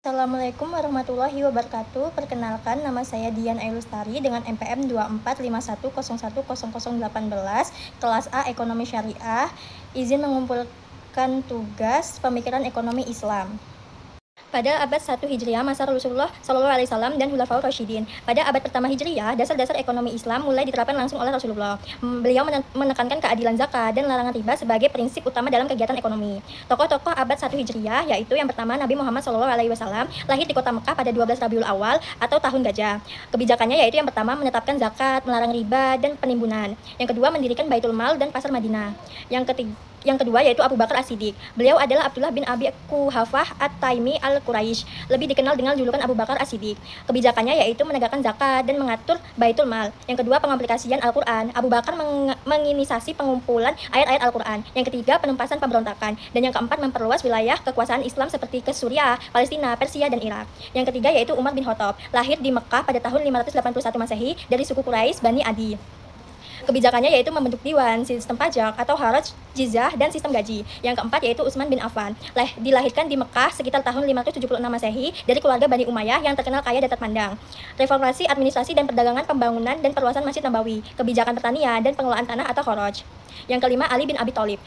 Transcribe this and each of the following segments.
Assalamualaikum warahmatullahi wabarakatuh. Perkenalkan, nama saya Dian Ailustari dengan NPM 2451010018, kelas A Ekonomi Syariah. Izin mengumpulkan tugas pemikiran ekonomi Islam. Pada abad 1 Hijriah, masa Rasulullah SAW dan Khulafaur Rasyidin. Pada abad pertama Hijriah, dasar-dasar ekonomi Islam mulai diterapkan langsung oleh Rasulullah. Beliau menekankan keadilan zakat dan larangan riba sebagai prinsip utama dalam kegiatan ekonomi. Tokoh-tokoh abad 1 Hijriah yaitu yang pertama Nabi Muhammad SAW, lahir di kota Mekah pada 12 Rabiul Awal atau tahun gajah. Kebijakannya yaitu yang pertama menetapkan zakat, melarang riba dan penimbunan. Yang kedua mendirikan Baitul Mal dan Pasar Madinah. Yang kedua yaitu Abu Bakar As-Siddiq. Beliau adalah Abdullah bin Abi Quhafah At-Taimi Al-Quraisy, lebih dikenal dengan julukan Abu Bakar As-Siddiq. Kebijakannya yaitu menegakkan zakat dan mengatur Baitul Mal. Yang kedua, pengaplikasian Al-Quran. Abu Bakar menginisiasi pengumpulan ayat-ayat Al-Quran. Yang ketiga, penumpasan pemberontakan. Dan yang keempat, memperluas wilayah kekuasaan Islam seperti ke Suriah, Palestina, Persia, dan Irak. Yang ketiga yaitu Umar bin Khattab, lahir di Mekah pada tahun 581 Masehi dari suku Quraisy Bani Adi. Kebijakannya yaitu membentuk diwan, sistem pajak atau haraj, jizyah, dan sistem gaji. Yang keempat yaitu Utsman bin Affan, dilahirkan di Mekah sekitar tahun 576 Masehi dari keluarga Bani Umayyah yang terkenal kaya dan terpandang. Reformasi administrasi dan perdagangan, pembangunan dan perluasan Masjid Nabawi, kebijakan pertanian dan pengelolaan tanah atau kharaj. Yang kelima, Ali bin Abi Thalib.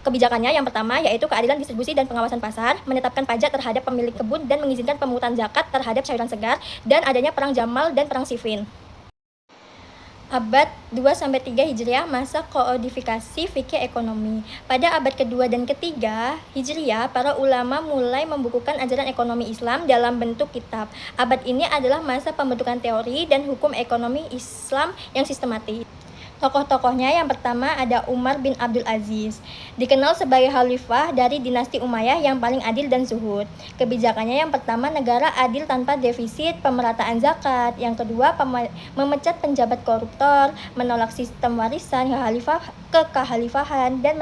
Kebijakannya yang pertama yaitu keadilan distribusi dan pengawasan pasar, menetapkan pajak terhadap pemilik kebun dan mengizinkan pemungutan zakat terhadap sayuran segar, dan adanya perang Jamal dan perang Siffin. Abad 2-3 Hijriah, masa kodifikasi fikih ekonomi. Pada abad kedua dan ketiga Hijriah, para ulama mulai membukukan ajaran ekonomi Islam dalam bentuk kitab. Abad ini adalah masa pembentukan teori dan hukum ekonomi Islam yang sistematis. Tokoh-tokohnya yang pertama ada Umar bin Abdul Aziz, dikenal sebagai khalifah dari dinasti Umayyah yang paling adil dan zuhud. Kebijakannya yang pertama, negara adil tanpa defisit, pemerataan zakat. Yang kedua, memecat penjabat koruptor, menolak sistem warisan kekhalifahan, dan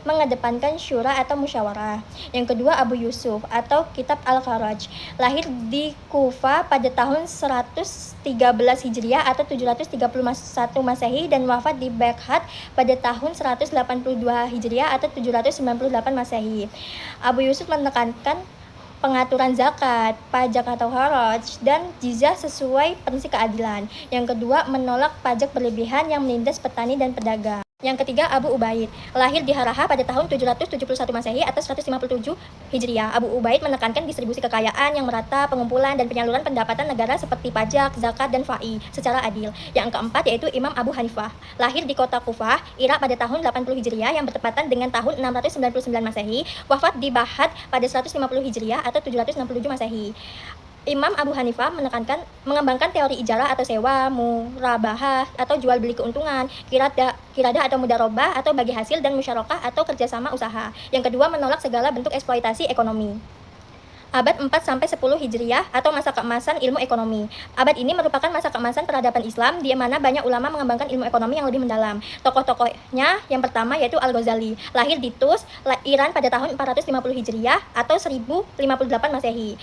mengedepankan syura atau musyawarah. Yang kedua, Abu Yusuf atau Kitab Al-Kharaj, lahir di Kufa pada tahun 113 Hijriah atau 731 Masehi dan wafat di Baghdad pada tahun 182 Hijriah atau 798 Masehi. Abu Yusuf menekankan pengaturan zakat, pajak atau haraj, dan jizyah sesuai prinsip keadilan. Yang kedua, menolak pajak berlebihan yang menindas petani dan pedagang. Yang ketiga, Abu Ubaid, lahir di Haraha pada tahun 771 Masehi atau 157 Hijriah. Abu Ubaid menekankan distribusi kekayaan yang merata, pengumpulan dan penyaluran pendapatan negara seperti pajak, zakat, dan fai secara adil. Yang keempat yaitu Imam Abu Hanifah, lahir di kota Kufah, Irak pada tahun 80 Hijriah yang bertepatan dengan tahun 699 Masehi, wafat di Baghdad pada 150 Hijriah atau 767 Masehi. Imam Abu Hanifah mengembangkan teori ijarah atau sewa, murabahah atau jual beli keuntungan, kirada atau mudarobah atau bagi hasil, dan musyarakah atau kerjasama usaha. Yang kedua, menolak segala bentuk eksploitasi ekonomi. Abad 4-10 Hijriah atau masa keemasan ilmu ekonomi. Abad ini merupakan masa keemasan peradaban Islam di mana banyak ulama mengembangkan ilmu ekonomi yang lebih mendalam. Tokoh-tokohnya yang pertama yaitu Al-Ghazali, lahir di Tus, Iran pada tahun 450 Hijriah atau 1058 Masehi.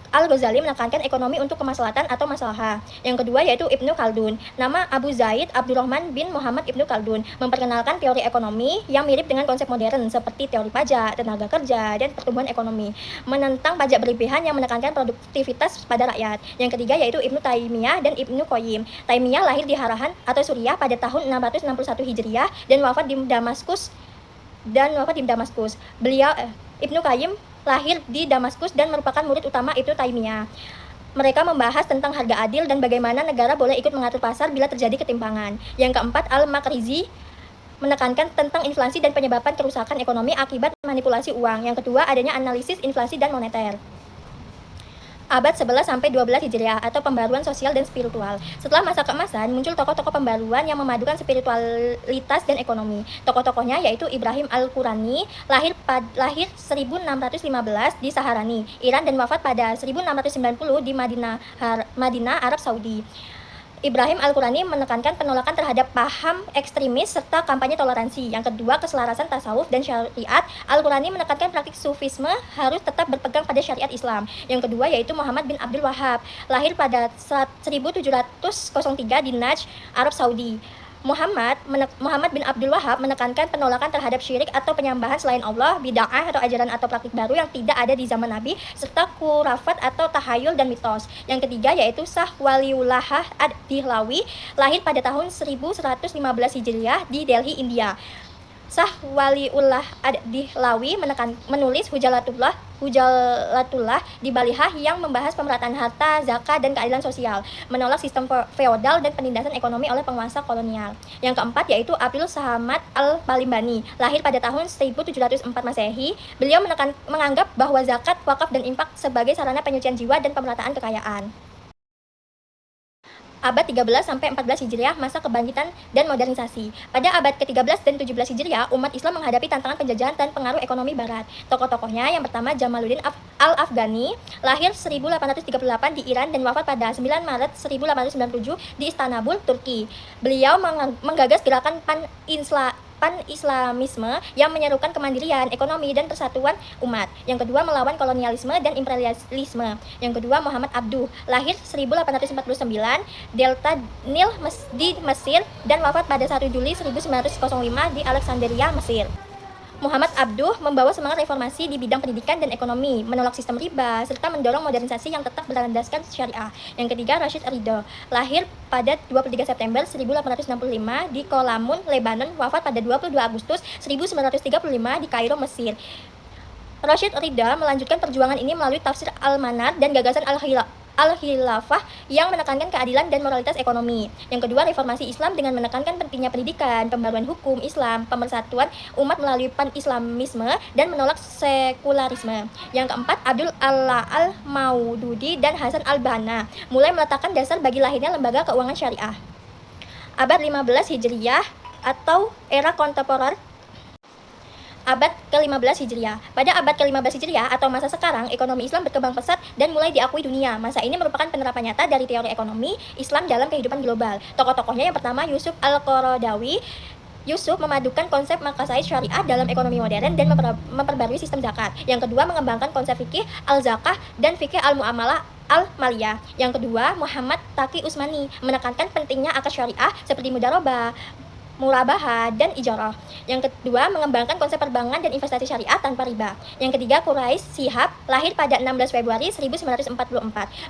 Al-Ghazali menekankan ekonomi untuk kemaslahatan atau maslahah. Yang kedua yaitu Ibnu Khaldun. Nama Abu Zaid Abdurrahman bin Muhammad Ibnu Khaldun, memperkenalkan teori ekonomi yang mirip dengan konsep modern seperti teori pajak, tenaga kerja, dan pertumbuhan ekonomi. Menentang pajak berlebihan yang menekankan produktivitas pada rakyat. Yang ketiga yaitu Ibnu Taimiyah dan Ibnu Qayyim. Taimiyah lahir di Harahan atau Suriah pada tahun 661 Hijriah dan wafat di Damaskus. Ibnu Qayyim lahir di Damaskus dan merupakan murid utama Ibnu Taimiyah. Mereka membahas tentang harga adil dan bagaimana negara boleh ikut mengatur pasar bila terjadi ketimpangan. Yang keempat, Al-Makrizi menekankan tentang inflasi dan penyebabkan kerusakan ekonomi akibat manipulasi uang. Yang kedua, adanya analisis inflasi dan moneter. Abad 11-12 Hijriah atau pembaruan sosial dan spiritual. Setelah masa keemasan, muncul tokoh-tokoh pembaruan yang memadukan spiritualitas dan ekonomi. Tokoh-tokohnya yaitu Ibrahim Al-Qurani, lahir 1615 di Saharani, Iran dan wafat pada 1690 di Madinah, Arab Saudi. Ibrahim Al-Qurani menekankan penolakan terhadap paham ekstremis serta kampanye toleransi. Yang kedua, keselarasan tasawuf dan syariat. Al-Qurani menekankan praktik sufisme harus tetap berpegang pada syariat Islam. Yang kedua yaitu Muhammad bin Abdul Wahhab, lahir pada 1703 di Najd, Arab Saudi. Muhammad bin Abdul Wahab menekankan penolakan terhadap syirik atau penyembahan selain Allah, bid'ah atau ajaran atau praktik baru yang tidak ada di zaman Nabi, serta khurafat atau tahayul dan mitos. Yang ketiga yaitu Shah Waliullah ad-Dihlawi, lahir pada tahun 1115 Hijriah di Delhi, India. Shah Waliullah ad-Dihlawi menulis Hujalatullah di Balihah yang membahas pemerataan harta, zakat, dan keadilan sosial, menolak sistem feodal dan penindasan ekonomi oleh penguasa kolonial. Yang keempat yaitu Abdul Samad al-Balimbani, lahir pada tahun 1704 Masehi. Beliau menganggap bahwa zakat, wakaf, dan infak sebagai sarana penyucian jiwa dan pemerataan kekayaan. Abad 13 sampai 14 Hijriah, masa kebangkitan dan modernisasi. Pada abad ke-13 dan 17 Hijriah, umat Islam menghadapi tantangan penjajahan dan pengaruh ekonomi barat. Tokoh-tokohnya yang pertama Jamaluddin al-Afghani, lahir 1838 di Iran dan wafat pada 9 Maret 1897 di Istanbul, Turki. Beliau menggagas gerakan pan-Islamisme yang menyerukan kemandirian ekonomi dan persatuan umat. Yang kedua melawan kolonialisme dan imperialisme. Yang kedua Muhammad Abduh, lahir 1849 Delta Nil di Mesir dan wafat pada 1 Juli 1905 di Alexandria, Mesir. Muhammad Abduh membawa semangat reformasi di bidang pendidikan dan ekonomi, menolak sistem riba, serta mendorong modernisasi yang tetap berlandaskan syariah. Yang ketiga, Rashid Ridha, lahir pada 23 September 1865 di Kolamun, Lebanon, wafat pada 22 Agustus 1935 di Kairo, Mesir. Rashid Ridha melanjutkan perjuangan ini melalui tafsir Al-Manar dan gagasan Al-Khilafah yang menekankan keadilan dan moralitas ekonomi. Yang kedua, reformasi Islam dengan menekankan pentingnya pendidikan, pembaruan hukum Islam, pemersatuan umat melalui pan-Islamisme, dan menolak sekularisme. Yang keempat, Abdul Allah al-Maududi dan Hasan al-Banna mulai meletakkan dasar bagi lahirnya lembaga keuangan syariah. Abad 15 Hijriah atau era kontemporer. Abad ke-15 Hijriah. Pada abad ke-15 Hijriah atau masa sekarang, ekonomi Islam berkembang pesat dan mulai diakui dunia. Masa ini merupakan penerapan nyata dari teori ekonomi Islam dalam kehidupan global. Tokoh-tokohnya yang pertama Yusuf al-Qaradawi. Yusuf memadukan konsep maqasid syariah dalam ekonomi modern dan memperbarui sistem zakat. Yang kedua, mengembangkan konsep fikih al-zakah dan fikih al-muamalah al-maliyah. Yang kedua, Muhammad Taqi Utsmani menekankan pentingnya akad syariah seperti mudharabah, murabahah, dan ijarah. Yang kedua, mengembangkan konsep perbankan dan investasi syariah tanpa riba. Yang ketiga, Quraish Shihab, lahir pada 16 Februari 1944,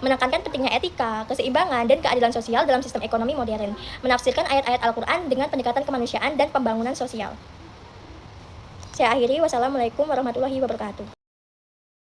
menekankan pentingnya etika, keseimbangan, dan keadilan sosial dalam sistem ekonomi modern, menafsirkan ayat-ayat Al-Quran dengan pendekatan kemanusiaan dan pembangunan sosial. Saya akhiri, wassalamualaikum warahmatullahi wabarakatuh.